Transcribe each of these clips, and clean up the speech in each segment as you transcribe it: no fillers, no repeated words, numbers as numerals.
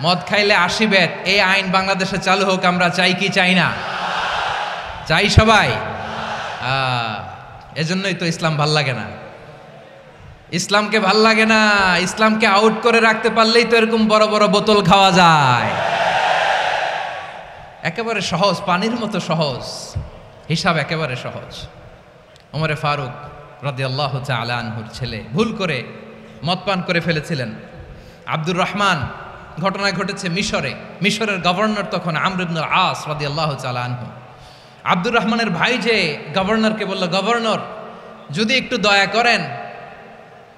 মদ খাইলে 80 বেত, এই আইন বাংলাদেশে চালু হোক, আমরা চাই কি চাই না? চাই সবাই। এজন্যই তো ইসলাম ভাল লাগে না। ইসলামকে ভাল লাগে না, ইসলামকে আউট করে রাখতে পারলেই তো এরকম বড় বড় বোতল খাওয়া যায়। একেবারে সহজ, পানির মতো সহজ, হিসাব একেবারে সহজ। ওমরে ফারুক রাদিয়াল্লাহু তাআলা আনহুর ছেলে ভুল করে মদ পান করে ফেলেছিলেন। আব্দুর রহমান, ঘটনা ঘটেছে মিশরে। মিশরের গভর্নর তখন আমর ইবনুল আস রাদিয়াল্লাহু তাআলা আনহু। আব্দুর রহমানের ভাই যে গভর্নরকে বলল, গভর্নর যদি একটু দয়া করেন,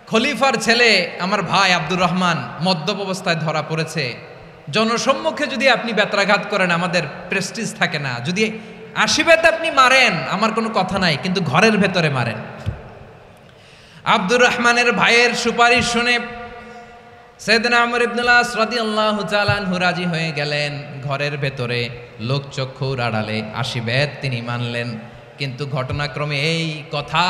খলিফার ছেলে আমার ভাই আব্দুর রহমান মদ্যপ অবস্থায় ধরা পড়েছে, জনসম্মুখে যদি আপনি বেত্রাঘাত করেন আমাদের প্রেস্টিজ থাকে না, যদি 80 বেত আপনি মারেন আমার কোনো কথা নাই, কিন্তু ঘরের ভেতরে মারেন। আব্দুর রহমানের ভাইয়ের সুপারিশ শুনে সাইয়েদনা আমর ইবনুল আস রাদিয়াল্লাহু তাআলা আনহু রাজি হয়ে গেলেন। ঘরের ভেতরে লোকচক্ষুর আড়ালে 80 বেত তিনি মানলেন। কিন্তু ঘটনাক্রমে এই কথা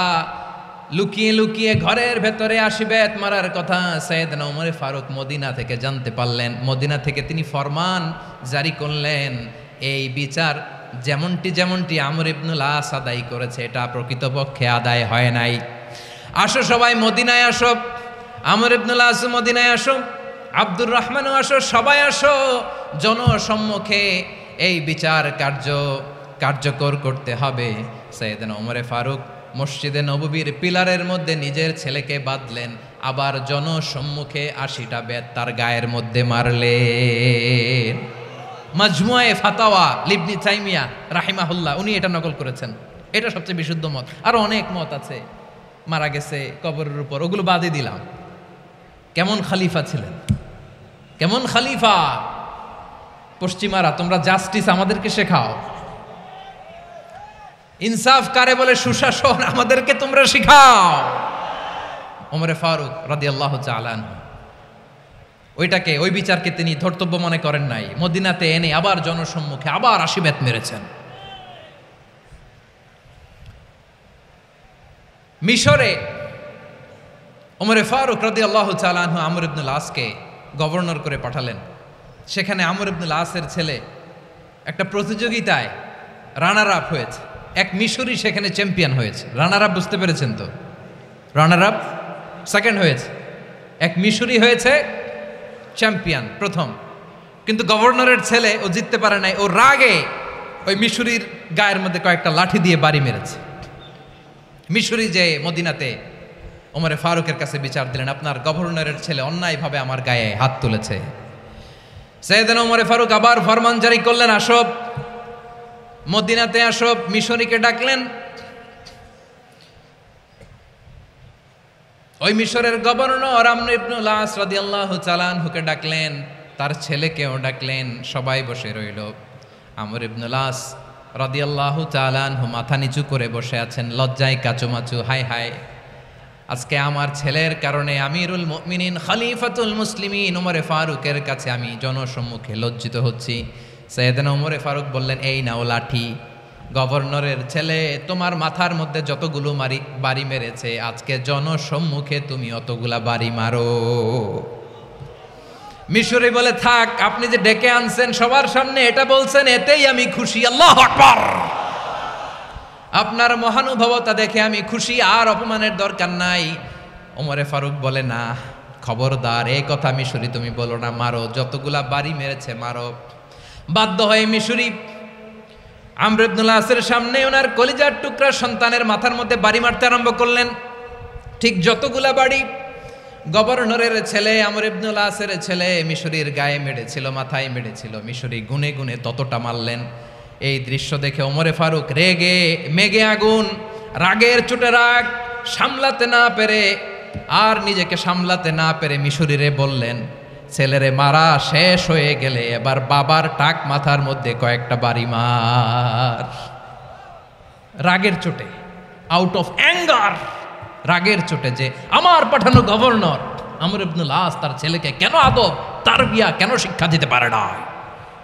লুকিয়ে লুকিয়ে ঘরের ভেতরে 80 বেত মারার কথা সাইয়েদনা ওমর ফারুক মদিনা থেকে জানতে পারলেন। মদিনা থেকে তিনি ফরমান জারি করলেন, এই বিচার যেমনটি আমর ইবনুল আস আদায় করেছে এটা প্রকৃতপক্ষে আদায় হয় নাই। আসো সবাই মদিনায় আসো, আমর ইবনুল আস মদিনায় আসো, আব্দুর রহমানও আসো, সবাই আসো, জনসম্মুখে এই বিচার কার্যকর করতে হবে। সাইয়েদনা ওমর ফারুক মসজিদে নববীর পিলারের মধ্যে নিজের ছেলেকে বাঁধলেন, আবার জনসম্মুখে 80টা বেত তার গায়ের মধ্যে মারলেন। মাজমুয়ে ফাতাওয়া ইবনে তাইমিয়া রাহিমাহুল্লাহ উনি এটা নকল করেছেন। এটা সবচেয়ে বিশুদ্ধ মত। আরো অনেক মত আছে, মারা গেছে কবরের উপর, ওগুলো বাদই দিলাম। কেমন খলিফা ছিলেন, কেমন খলিফা! পশ্চিমারা তোমরা জাস্টিস আমাদেরকে শেখাও, ইনসাফ কারে বলে সুশাসন আমাদেরকে তোমরা শিখাও। ওমরে ফারুক রাদিয়াল্লাহু তাআলা আনহু ওই বিচারকে তিনি ধর্তব্য মনে করেন নাই। মদিনাতে এনে আবার জনসম্মুখে আবার 80 বেত মেরেছেন। মিশরে ওমরে ফারুক রাদিয়াল্লাহু তাআলা আনহু আমর ইবনুল আসকে গভর্নর করে পাঠালেন। সেখানে আমর ইবনুল আসের ছেলে একটা প্রতিযোগিতায় রানার আপ হয়েছে। এক মিশরি সেখানে চ্যাম্পিয়ন হয়েছে। রানার আপ বুঝতে পেরেছেন তো? রানার আপ সেকেন্ড হয়েছে, এক মিশরি হয়েছে চ্যাম্পিয়ন প্রথম। কিন্তু গভর্নরের ছেলে ও জিততে পারে নাই, ও রাগে ওই মিশরির গায়ের মধ্যে কয়েকটা লাঠি দিয়ে বাড়ি মেরেছে। মিশরি যে মদিনাতে ওমরে ফারুকের কাছে বিচার দিলেন, আপনার গভর্নরের ছেলে অন্যায়ভাবে আমার গায়ে হাত তুলেছে। সাইয়েদনা ওমরে ফারুক আবার ফরমান জারি করলেন, আসো মদিনাতে আসো। মিশরীকে ডাকলেন। ওই মিশরের গভর্নর আমর ইবনুল আস রাদিয়াল্লাহু তাআলা আনহুকে ডাকলেন, তার ছেলেকেও ডাকলেন, সবাই বসে রইল। আমর ইবনুল আস রাদিয়াল্লাহু তাআলা আনহু মাথা নিচু করে বসে আছেন, লজ্জায় কাচুমাচু। হায় হায়, আজকে আমার ছেলের কারণে আমিরুল মুমিনিন খলিফাতুল মুসলিমিন ওমরে ফারুকের কাছে আমি জনসম্মুখে লজ্জিত হচ্ছি। সাইয়েদনা ওমরে ফারুক বললেন, এই নাও লাঠি, গভর্নরের ছেলে তোমার মাথার মধ্যে যতগুলো বাড়ি মেরেছে আজকে জনসম্মুখে তুমি অতগুলা বাড়ি মারো। মিশরি বলে, থাক, আপনি যে ডেকে আনছেন সবার সামনে এটা বলছেন, এতেই আমি খুশি। আল্লাহু আকবার! আপনার মহানুভবতা দেখে আমি খুশি, আর অপমানের দরকার নাই। ওমরে ফারুক বলে, না, খবরদার, এই কথা মিশরি তুমি বলো না, মারো, যতগুলা বাড়ি মেরেছে মারো। বাধ্য হয়ে মিশরি আমর ইবনুল আসের সামনে ওনার কলিজার টুকরা সন্তানের মাথার মধ্যে বাড়ি মারতে আরম্ভ করলেন। ঠিক যতগুলা বাড়ি গভর্নরের ছেলে আমর ইবনুল আসের ছেলে মিশরির গায়ে মেরেছিল, মাথায় মেরেছিল, মিশরি গুনে গুনে ততটা মারলেন। এই দৃশ্য দেখে ওমরে ফারুক রেগে মেগে আগুন, রাগের চোটে রাগ সামলাতে না পেরে আর নিজেকে সামলাতে না পেরে মিশরিরে বললেন, ছেলেরে মারা শেষ হয়ে গেলে এবার বাবার টাক মাথার মধ্যে কয়েকটা বাড়ি মার। রাগের চোটে, আউট অফ অ্যাঙ্গার, রাগের চোটে যে আমার পাঠানো গভর্নর আমর ইবনুল আস তার ছেলেকে কেন আদব তারবিয়া কেন শিক্ষা দিতে পারে না।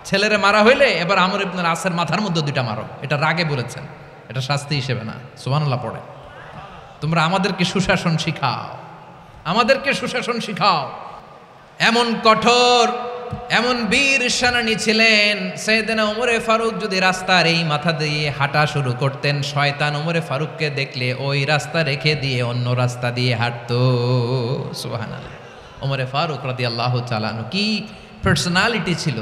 ছেলেরে মারা হইলে এবার আমর ইবনুল আসের মাথার মধ্যে দুইটা মারো। এটা রাগে বলেছেন, এটা শাস্তি হিসেবে না। সুবহানাল্লাহ পড়ে। তোমরা আমাদেরকে সুশাসন শিখাও, আমাদেরকে সুশাসন শিখাও। এমন কঠোর এমন বীর সেনানী ছিলেন, সাইয়েদনা ওমরে ফারুক যদি রাস্তার এই মাথা দিয়ে হাঁটা শুরু করতেন, শয়তান ওমরে ফারুককে দেখলে ওই রাস্তা রেখে দিয়ে অন্য রাস্তা দিয়ে হাঁটতো। সুবহানাল্লাহ। ওমরে ফারুক রাদিয়াল্লাহু তাআলা আনহু কি পার্সোনালিটি ছিল,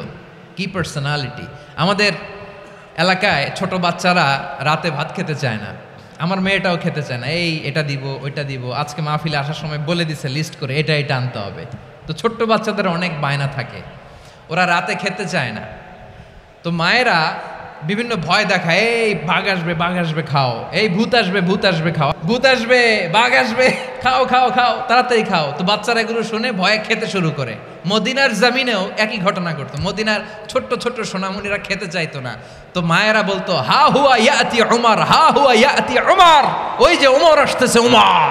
কি পার্সোনালিটি। আমাদের এলাকায় ছোট বাচ্চারা রাতে ভাত খেতে চায় না, আমার মেয়েটাও খেতে চায় না, এই এটা দিব ওইটা দিব, আজকে মাহফিলে আসার সময় বলে দিছে লিস্ট করে এটা এটা আনতে হবে। তো ছোট্ট বাচ্চাদের অনেক বায়না থাকে, ওরা রাতে খেতে চায় না। তো মায়েরা বিভিন্ন ভয় দেখায়, এই বাঘ আসবে খাও, এই ভূত আসবে খাও, ভূত আসবে বাঘ আসবে খাও খাও খাও তাড়াতাড়ি খাও। তো বাচ্চারা এগুলো শুনে ভয়ে খেতে শুরু করে। মদিনার জমিনেও একই ঘটনা ঘটতো, মদিনার ছোট্ট ছোট্ট সোনামণিরা খেতে চাইতো না। তো মায়েরা বলতো হা হুয়া ইয়াতি উমর, হা হুয়া ইয়াতি উমর, ওই যে ওমর আসতেছে উমর।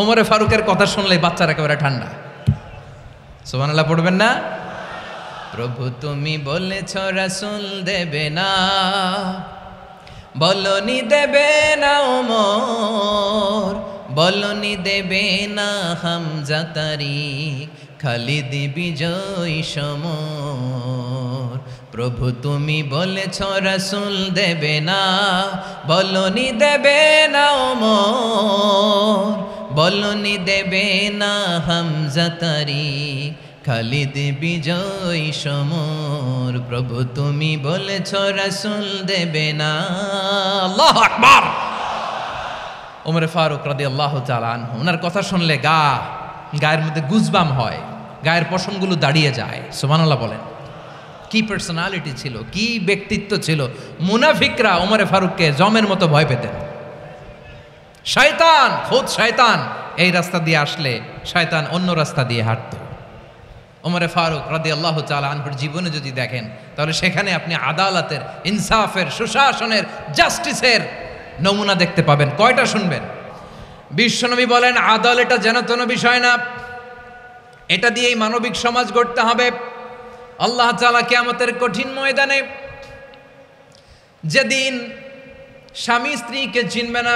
ওমরে ফারুকের কথা শুনলে বাচ্চারা একেবারে ঠান্ডা। সুবহানাল্লাহ পড়বেন না? প্রভু তুমি বলেছ রাসূল দেবে না, বলনি দেবে না ওমর, বলনি দেবে না হামজা তারিক, খালিদ বিজয় সমর। প্রভু তুমি বলেছ রাসূল দেবে না, বলনি দেবে না ওমর, বলনি দেবে না হামজা তারিক, খালিদ বিজয় সমর। প্রভু তুমি বলেছ রাসূল দেবে না। আল্লাহু আকবার। ওমরে ফারুক রাদিয়াল্লাহু তাআলা আনহু, ওনার কথা শুনলে গায়ের মধ্যে গুজবাম হয়, গায়ের পশমগুলো দাঁড়িয়ে যায়। সুবহানাল্লাহ বলেন। কি পার্সোনালিটি ছিল, কি ব্যক্তিত্ব ছিল। মুনাফিকরা ওমরে ফারুককে জমের মতো ভয় পেতেন। শয়তান, খোদ শয়তান এই রাস্তা দিয়ে আসলে শয়তান অন্য রাস্তা দিয়ে হাঁটতো। ওমরে ফারুক রাদিয়াল্লাহু তাআলা আনহুর জীবনে যদি দেখেন, তাহলে সেখানে আপনি আদালতের, ইনসাফের, সুশাসনের, জাস্টিসের নমুনা দেখতে পাবেন। কয়টা শুনবেন? বিশ্বনবী বলেন আদালত এটা যেন তেন বিষয় না, এটা দিয়েই মানবিক সমাজ গড়তে হবে। আল্লাহ তাআলা কিয়ামতের কঠিন ময়দানে, যেদিন স্বামী স্ত্রীকে চিনবে না,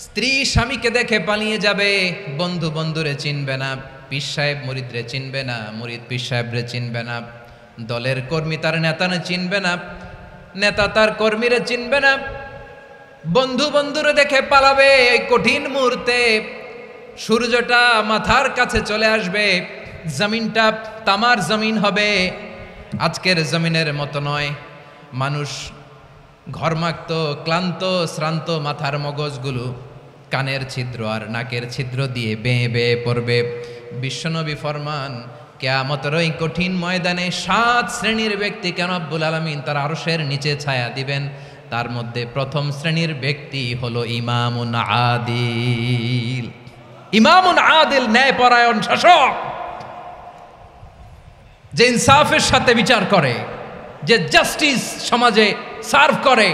স্ত্রী স্বামীকে দেখে পালিয়ে যাবে, বন্ধু বন্ধুরে চিনবে না, পীর সাহেব মুরিদরে চিনবে না, মুরিদ পীর সাহেবরে চিনবে না, দলের কর্মী তার নেতারে চিনবে না, নেতা তার কর্মীরে চিনবে না, বন্ধু বন্ধুরে দেখে পালাবে। এই কঠিন মুহূর্তে সূর্যটা মাথার কাছে চলে আসবে, জমিনটা তামার জমিন হবে। আজকের জমিনের মতো নয়, মানুষ ঘর্মাক্ত, ক্লান্ত, শ্রান্ত মাথার মগজগুলো কানের ছিদ্র আর নাকের ছিদ্র দিয়ে বেয়ে বেয়ে পড়বে। বিশ্বনবী ফরমান কিয়ামতের ওই কঠিন ময়দানে 7 শ্রেণীর ব্যক্তিকে রব্বুল আলামিন তার আরশের নিচে ছায়া দিবেন। তার মধ্যে প্রথম শ্রেণীর ব্যক্তি হলো ইমামুন আদিল। ইমামুন আদিল, ন্যায়পরায়ণ শাসক, যে ইনসাফের সাথে বিচার করে, যে জাস্টিস সমাজে সার্ভ করে,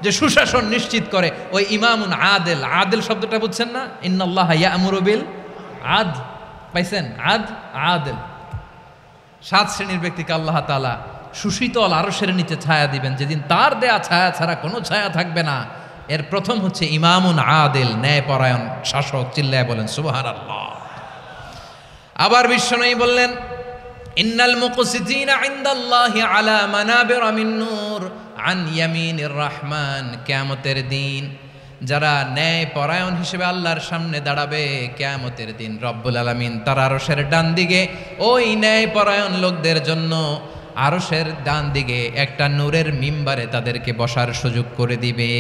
যে সুশাসন নিশ্চিত করে, ওই ইমামুন আদিল। আদিল শব্দটা বুঝছেন না? ইন্নাল্লাহা ইয়া'মুরু বিল আদল, পাইছেন? আদিল। 7 শ্রেণীর ব্যক্তিকে আল্লাহ তাআলা সুশীতল আরশের নিচে ছায়া দিবেন, যেদিন তার দেয়া ছায়া ছাড়া কোনো ছায়া থাকবে না। এর প্রথম হচ্ছে ইমামুন আদিল, ন্যায়পরায়ণ শাসক। চিল্লায় বলেন সুবহানাল্লাহ। আবার বিশ্বনবী বললেন ইন্নাল মুকসিতিনা ইনদাল্লাহি আলা মানাবিরা মিন নূর আন ইয়ামিনির রহমান। কিয়ামতের দিন যারা ন্যায়পরায়ণ হিসেবে আল্লাহর সামনে দাঁড়াবে, কিয়ামতের দিন রব্বুল আলামিন তার আরশের ডান দিকে ওই ন্যায়পরায়ণ লোকদের জন্য আরশের ডান দিকে একটা নূরের মিম্বারে তাদেরকে বসার সুযোগ করে দিবে।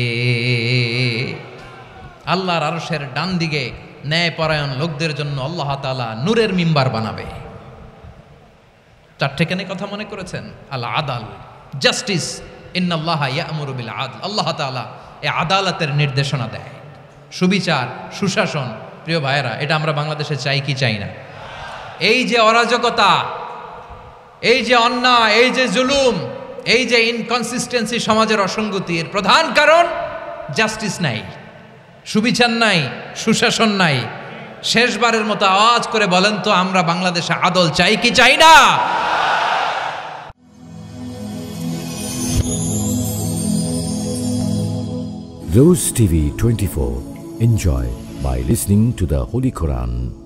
আল্লাহর আরশের ডান দিকে ন্যায়পরায়ণ লোকদের জন্য আল্লাহ তাআলা নূরের মিম্বার বানাবে। 4টেখানে কথা মনে করেছেন? আল আদাল, জাস্টিস। ইন্নাল্লাহা ইয়া'মুরু বিল আদল। আল্লাহ তাআলা এই আদালতের নির্দেশনা দেয়, সুবিচার, সুশাসন। প্রিয় ভাইয়েরা, এটা আমরা বাংলাদেশে চাই কি চাই না? এই যে অরাজকতা, এই যে অন্যায়, এই যে জুলুম, এই যে ইনকনসিস্টেন্সি, সমাজের অসঙ্গতি, এর প্রধান কারণ জাস্টিস নাই, সুবিচার নাই, সুশাসন নাই। শেষবারের মতো আওয়াজ করে বলেন তো, আমরা বাংলাদেশে আদল চাই কি চাই না? Rose TV 24. Enjoy by listening to the Holy Quran.